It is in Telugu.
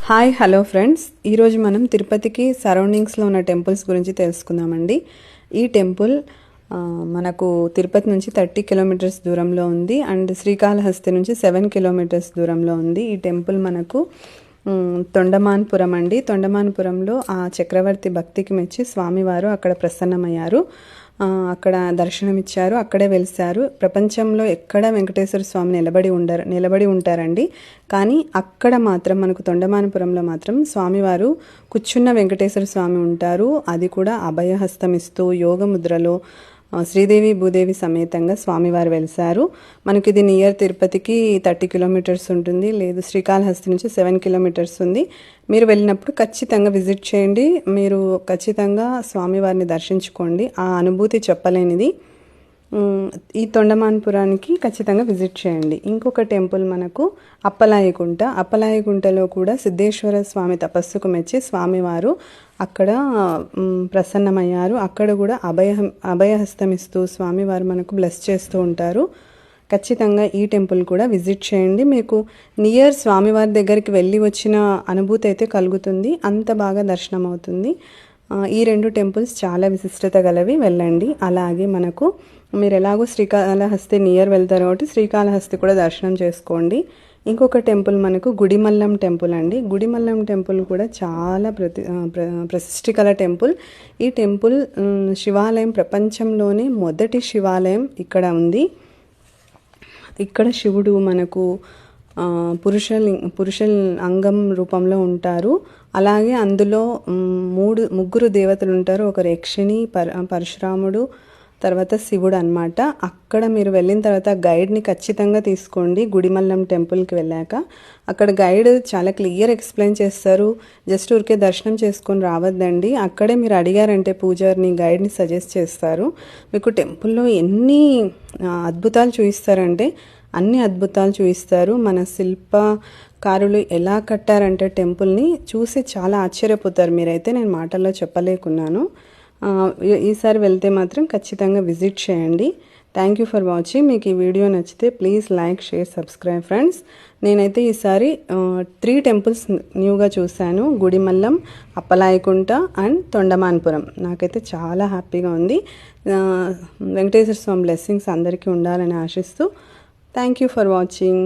హాయ్ హలో ఫ్రెండ్స్, ఈరోజు మనం తిరుపతికి సరౌండింగ్స్లో ఉన్న టెంపుల్స్ గురించి తెలుసుకుందామండి. ఈ టెంపుల్ మనకు తిరుపతి నుంచి 30 కిలోమీటర్స్ దూరంలో ఉంది అండ్ శ్రీకాళహస్తి నుంచి 7 కిలోమీటర్స్ దూరంలో ఉంది. ఈ టెంపుల్ మనకు తొండమాన్పురం అండి. తొండమాన్పురంలో ఆ చక్రవర్తి భక్తికి మెచ్చి స్వామివారు అక్కడ ప్రసన్నమయ్యారు. అక్కడ దర్శనమిచ్చారు, అక్కడే వెలిశారు. ప్రపంచంలో ఎక్కడ వెంకటేశ్వర స్వామి నిలబడి ఉంటారండి. కానీ అక్కడ మాత్రం మనకు తొండమానపురంలో మాత్రం స్వామివారు కూర్చున్న వెంకటేశ్వర స్వామి ఉంటారు. అది కూడా అభయహస్తమిస్తూ యోగముద్రలో శ్రీదేవి భూదేవి సమేతంగా స్వామివారు వెలిశారు. మనకి ఇది నియర్ తిరుపతికి 30 కిలోమీటర్స్ ఉంటుంది, లేదు శ్రీకాళహస్తి నుంచి 7 కిలోమీటర్స్ ఉంది. మీరు వెళ్ళినప్పుడు ఖచ్చితంగా విజిట్ చేయండి. మీరు ఖచ్చితంగా స్వామివారిని దర్శించుకోండి. ఆ అనుభూతి చెప్పలేనిది. ఈ తొండమాన్పురానికి ఖచ్చితంగా విజిట్ చేయండి. ఇంకొక టెంపుల్ మనకు అప్పలాయగుంటలో కూడా సిద్ధేశ్వర స్వామి తపస్సుకు మెచ్చి స్వామివారు అక్కడ ప్రసన్నమయ్యారు. అక్కడ కూడా అభయహస్తమిస్తూ స్వామివారు మనకు బ్లెస్ చేస్తూ ఉంటారు. ఖచ్చితంగా ఈ టెంపుల్ కూడా విజిట్ చేయండి. మీకు నియర్ స్వామివారి దగ్గరికి వెళ్ళి వచ్చిన అనుభూతి అయితే కలుగుతుంది. అంత బాగా దర్శనం అవుతుంది. ఈ 2 టెంపుల్స్ చాలా విశిష్టత గలవి, వెళ్ళండి. అలాగే మనకు మీరు ఎలాగో శ్రీకాళహస్తి నియర్ వెళ్తారు కాబట్టి శ్రీకాళహస్తి కూడా దర్శనం చేసుకోండి. ఇంకొక టెంపుల్ మనకు గుడిమల్లం టెంపుల్ అండి. గుడిమల్లం టెంపుల్ కూడా చాలా ప్రతిష్ఠి కల టెంపుల్. ఈ టెంపుల్ శివాలయం, ప్రపంచంలోనే మొదటి శివాలయం ఇక్కడ ఉంది. ఇక్కడ శివుడు మనకు పురుష అంగం రూపంలో ఉంటారు. అలాగే అందులో ముగ్గురు దేవతలు ఉంటారు. ఒకరు యక్షిణి, పరశురాముడు, తర్వాత శివుడు అన్నమాట. అక్కడ మీరు వెళ్ళిన తర్వాత గైడ్ని ఖచ్చితంగా తీసుకోండి. గుడిమల్లం టెంపుల్కి వెళ్ళాక అక్కడ గైడ్ చాలా క్లియర్ ఎక్స్ప్లెయిన్ చేస్తారు. జస్ట్ ఊరికే దర్శనం చేసుకొని రావద్దండి. అక్కడే మీరు అడిగారంటే పూజారిని, గైడ్ని సజెస్ట్ చేస్తారు. మీకు టెంపుల్లో ఎన్ని అద్భుతాలు చూపిస్తారంటే అన్ని అద్భుతాలు చూపిస్తారు. మన శిల్పకారులు ఎలా కట్టారంటే టెంపుల్ని చూసి చాలా ఆశ్చర్యపోతారు మీరైతే. నేను మాటల్లో చెప్పలేకున్నాను. ఈసారి వెళ్తే మాత్రం ఖచ్చితంగా విజిట్ చేయండి. Thank you for watching. మీకు ఈ వీడియో నచ్చితే please like, share, subscribe friends. నేనైతే ఈసారి 3 టెంపుల్స్ న్యూగా చూశాను. గుడిమల్లం, అప్పలాయకుంట అండ్ తొండమాన్పురం. నాకైతే చాలా హ్యాపీగా ఉంది. వెంకటేశ్వర స్వామి బ్లెస్సింగ్స్ అందరికీ ఉండాలని ఆశిస్తూ థ్యాంక్ యూ ఫర్ వాచింగ్.